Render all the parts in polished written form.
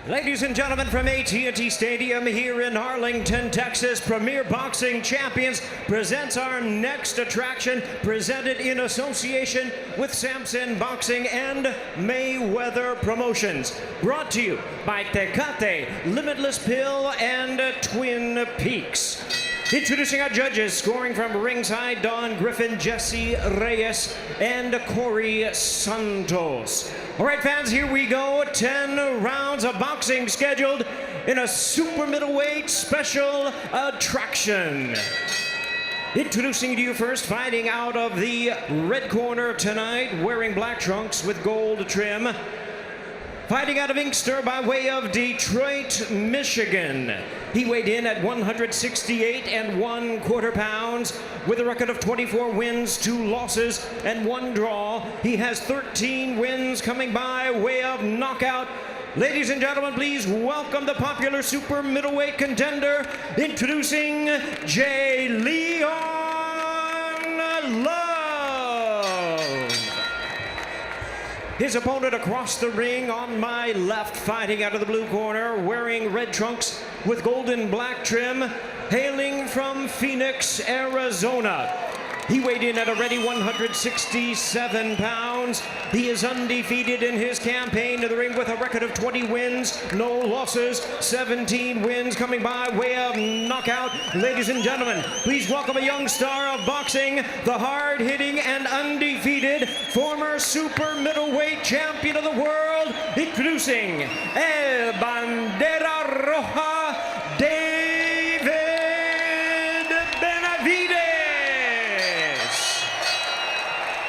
Ladies and gentlemen, from AT&T Stadium here in Arlington, Texas, Premier Boxing Champions presents our next attraction, presented in association with Samson Boxing and Mayweather Promotions. Brought to you by Tecate, Limitless Pill, and Twin Peaks. Introducing our judges, scoring from ringside, Don Griffin, Jesse Reyes, and Corey Santos. All right, fans, here we go. 10 rounds of boxing scheduled in a super middleweight special attraction. Introducing to you first, fighting out of the red corner tonight, wearing black trunks with gold trim. Fighting out of Inkster by way of Detroit, Michigan. He weighed in at 168 1/4 pounds with a record of 24 wins, 2 losses, and 1 draw. He has 13 wins coming by way of knockout. Ladies and gentlemen, please welcome the popular super middleweight contender, introducing J. Leon Love. His opponent across the ring on my left, fighting out of the blue corner, wearing red trunks with golden black trim, hailing from Phoenix, Arizona. He weighed in at a ready 167 pounds. He is undefeated in his campaign to the ring with a record of 20 wins, no losses, 17 wins coming by way of knockout. Ladies and gentlemen, please welcome a young star of boxing, the hard-hitting and undefeated former super middleweight champion of the world, introducing El Bandera Roja, David Benavides.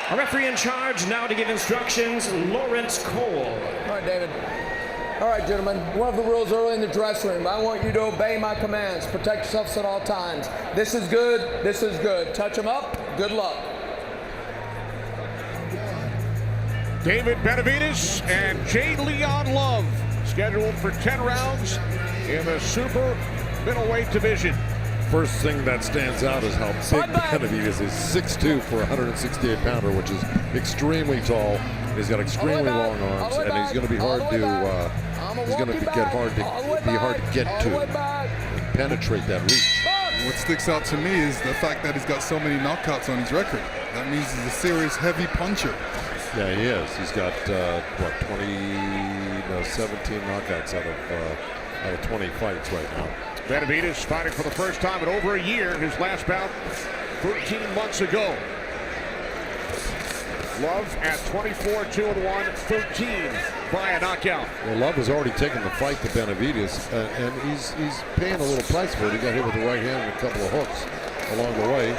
Our referee in charge now to give instructions, Lawrence Cole. All right, David. All right, gentlemen. One of the rules early in the dressing room. I want you to obey my commands. Protect yourselves at all times. This is good. This is good. Touch them up. Good luck. David Benavides and J. Leon Love, scheduled for 10 rounds in the super middleweight division. First thing that stands out is how big Benavides is. 6'2" for a 168-pounder, which is extremely tall. He's got extremely long arms, and he's going to be hard to get to and penetrate that reach. What sticks out to me is the fact that he's got so many knockouts on his record. That means he's a serious heavy puncher. Yeah, he is. He's got 17 knockouts out of 20 fights right now. Benavides fighting for the first time in over a year. His last bout 13 months ago. Love at 24-2-1, 13 via knockout. Well, Love has already taken the fight to Benavides, and he's paying a little price for it. He got hit with the right hand and a couple of hooks along the way.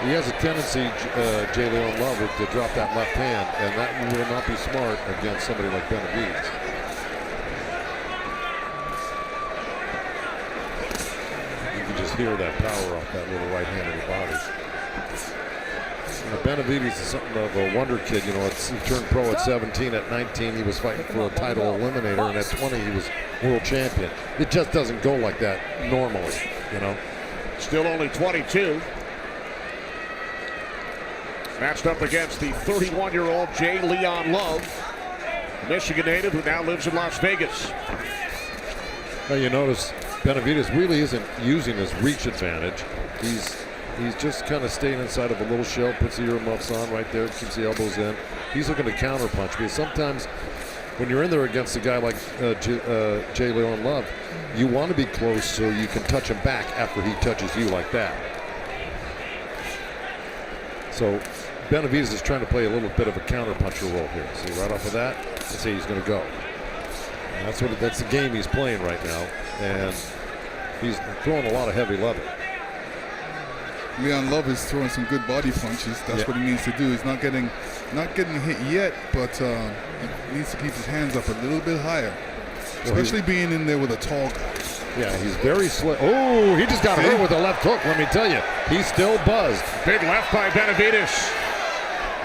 He has a tendency, J. Leon Love, to drop that left hand, and that will not be smart against somebody like Benavides. Hear that power off that little right hand of the body. Benavides is something of a wonder kid. You know, he turned pro at 17. At 19, he was fighting for a title eliminator, and at 20, he was world champion. It just doesn't go like that normally, you know. Still only 22. Matched up against the 31-year-old J. Leon Love, Michigan native who now lives in Las Vegas. Well, you notice Benavides really isn't using his reach advantage. He's just kind of staying inside of a little shell, puts the earmuffs on right there, keeps the elbows in. He's looking to counter punch, because sometimes when you're in there against a guy like J. Leon Love, you want to be close so you can touch him back after he touches you like that. So Benavides is trying to play a little bit of a counter puncher role here. See, right off of that, let's see, he's going to go. And that's the game he's playing right now, and he's throwing a lot of heavy leather. Leon Love is throwing some good body punches. That's what he needs to do. He's not getting hit yet, but he needs to keep his hands up a little bit higher, especially being in there with a tall guy. Yeah, he's very slick. Oh, he just got hurt with a left hook. Let me tell you, he's still buzzed. Big left by Benavides.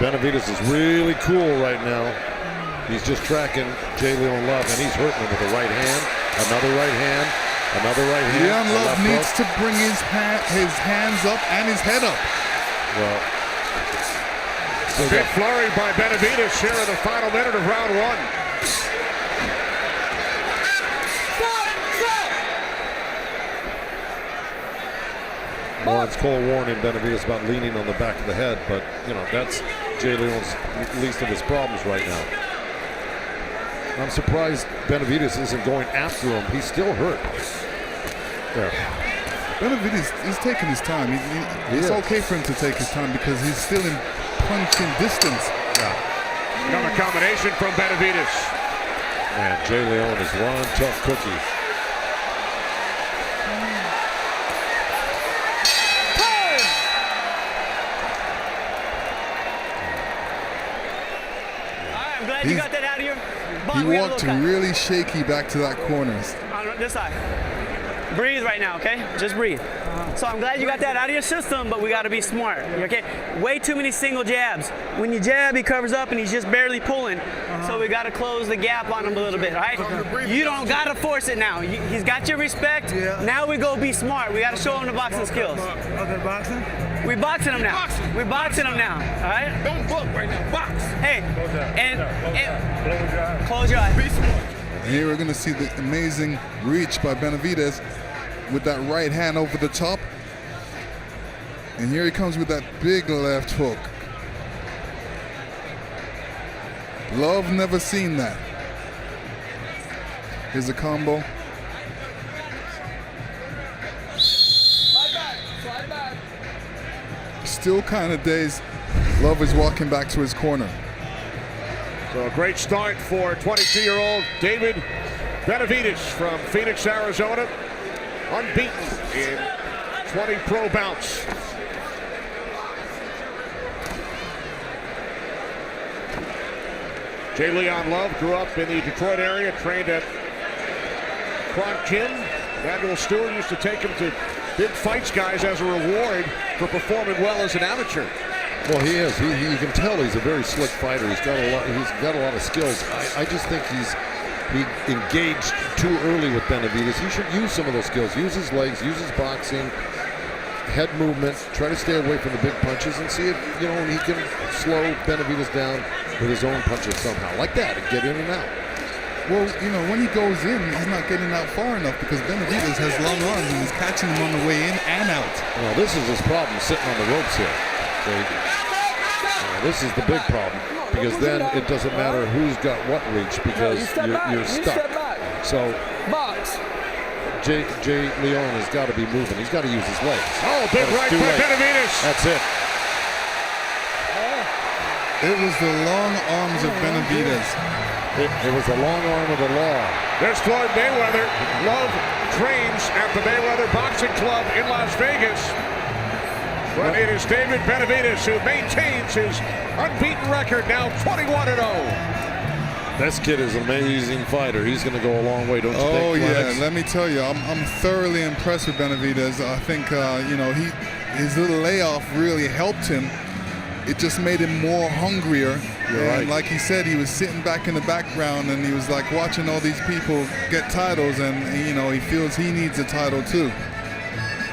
Benavides is really cool right now. He's just tracking J. Leon Love, and he's hurting him with a right hand, another right hand, another right hand. Leon Love needs to bring his hands up and his head up. Well, a big flurry by Benavides here in the final minute of round 1. Well, it's Cole warning Benavides about leaning on the back of the head, but, you know, that's Jay Leon's least of his problems right now. I'm surprised Benavides isn't going after him. He's still hurt. There. Benavides, he's taking his time. It's okay for him to take his time because he's still in punching distance. Yeah. Another combination from Benavides. Man, Jay Leon is one tough cookie. I'm glad you got that out of your body. He walked really shaky back to that corner. On this side. Breathe right now, okay? Just breathe. So I'm glad you got that out of your system, but we got to be smart, okay? Way too many single jabs. When you jab, he covers up and he's just barely pulling. So we got to close the gap on him a little bit, all right? You don't got to force it now. He's got your respect. Now we go be smart. We got to show him the boxing skills. Okay, boxing? We boxing him now. We boxing him now, all right? Don't book right now, box. Hey, and close your eyes. Be smart. And here we're going to see the amazing reach by Benavides with that right hand over the top. And here he comes with that big left hook. Love never seen that. Here's a combo. Slide back. Still kind of dazed. Love is walking back to his corner. So a great start for 22-year-old David Benavides from Phoenix, Arizona. Unbeaten in 20 pro bouts. Jay Leon Love grew up in the Detroit area, trained at Kronk Gym. Daniel Stewart used to take him to big fights, guys, as a reward for performing well as an amateur. Well, he is. You can tell he's a very slick fighter. He's got a lot of skills. I just think he engaged too early with Benavides. He should use some of those skills. Use his legs, use his boxing, head movement, try to stay away from the big punches and see if, you know, he can slow Benavides down with his own punches somehow. Like that, and get in and out. Well, you know, when he goes in, he's not getting out far enough because Benavides has long arms and he's catching him on the way in and out. Well, this is his problem, sitting on the ropes here. This is the big problem, because then it doesn't matter who's got what reach, because you're stuck. So Box. Jay Leon has got to be moving. He's got to use his legs. Oh, big right by Benavides. That's it. It was the long arms of Benavides. It was the long arm of the law. There's Floyd Mayweather. Love trains at the Mayweather Boxing Club in Las Vegas. But it is David Benavides who maintains his unbeaten record, now 21-0. This kid is an amazing fighter. He's going to go a long way, don't you think? Oh, Lennox? yeah. Let me tell you, I'm thoroughly impressed with Benavides. I think, you know, his little layoff really helped him. It just made him more hungrier. You're and right. like he said, he was sitting back in the background and he was like watching all these people get titles, and, you know, he feels he needs a title too.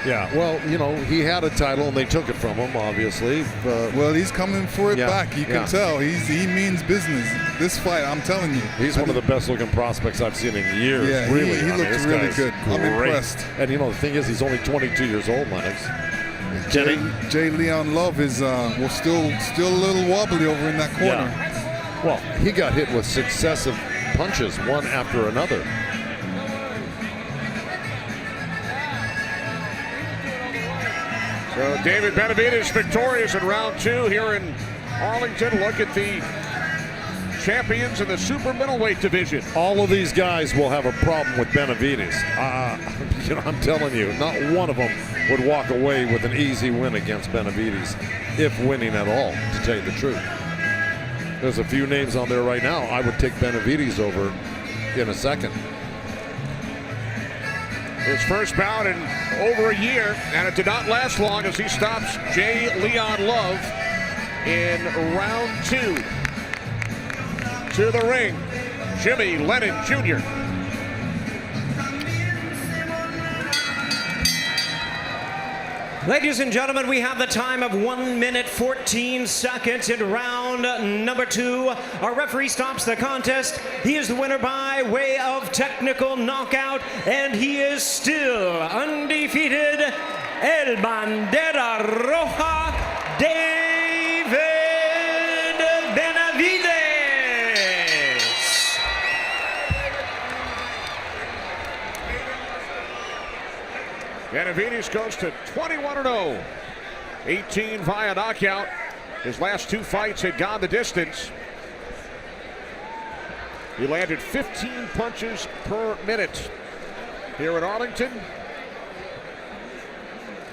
Yeah, well, you know, he had a title and they took it from him, obviously. Well, he's coming for it back. You can tell. He means business. This fight, I'm telling you. He's one of the best-looking prospects I've seen in years. Yeah, really. he looks really good. I'm impressed. And, you know, the thing is, he's only 22 years old, Lennox. Jay Leon Love is still a little wobbly over in that corner. Yeah. Well, he got hit with successive punches, one after another. So David Benavides victorious in round 2 here in Arlington. Look at the champions in the super middleweight division. All of these guys will have a problem with Benavides. You know, I'm telling you, not one of them would walk away with an easy win against Benavides, if winning at all, to tell you the truth. There's a few names on there right now. I would take Benavides over in a second. His first bout in over a year, and it did not last long as he stops Jay Leon Love in round 2. To the ring, Jimmy Lennon Jr. Ladies and gentlemen, we have the time of 1 minute 14 seconds in round number 2. Our referee stops the contest. He is the winner by way of technical knockout, and he is still undefeated, el bandera roja, David Benavides. Benavides goes to 21-0. 18 via knockout. His last 2 fights had gone the distance. He landed 15 punches per minute here in Arlington.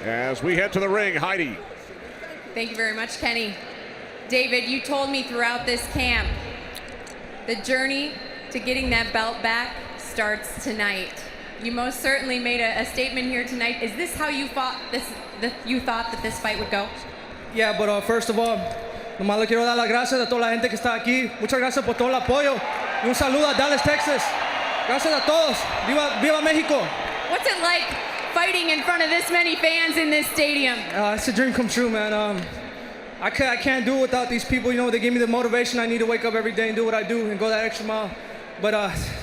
As we head to the ring, Heidi. Thank you very much, Kenny. David, you told me throughout this camp, the journey to getting that belt back starts tonight. You most certainly made a statement here tonight. Is this how you thought that this fight would go? Yeah, but first of all, nomás le quiero dar las gracias a toda la gente que está aquí. Muchas gracias por todo el apoyo. Y un saludo a Dallas, Texas. Gracias a todos. Viva, viva México. What's it like fighting in front of this many fans in this stadium? It's a dream come true, man. I can't do it without these people. You know, they give me the motivation. I need to wake up every day and do what I do and go that extra mile. But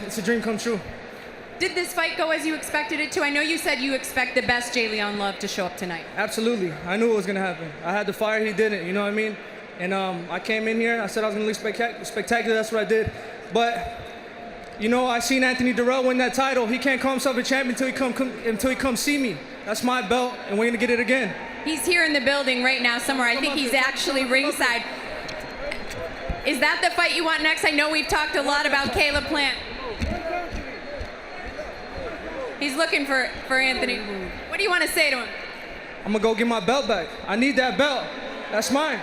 it's a dream come true. Did this fight go as you expected it to? I know you said you expect the best Leon Love to show up tonight. Absolutely. I knew it was going to happen. I had the fire, he didn't, you know what I mean? And I came in here, I said I was going to look spectacular, that's what I did. But, you know, I seen Anthony Durrell win that title. He can't call himself a champion until he comes see me. That's my belt, and we're going to get it again. He's here in the building right now somewhere. I think he's actually ringside. Is that the fight you want next? I know we've talked a lot about Caleb Plant. He's looking for Anthony. What do you want to say to him? I'm going to go get my belt back. I need that belt. That's mine.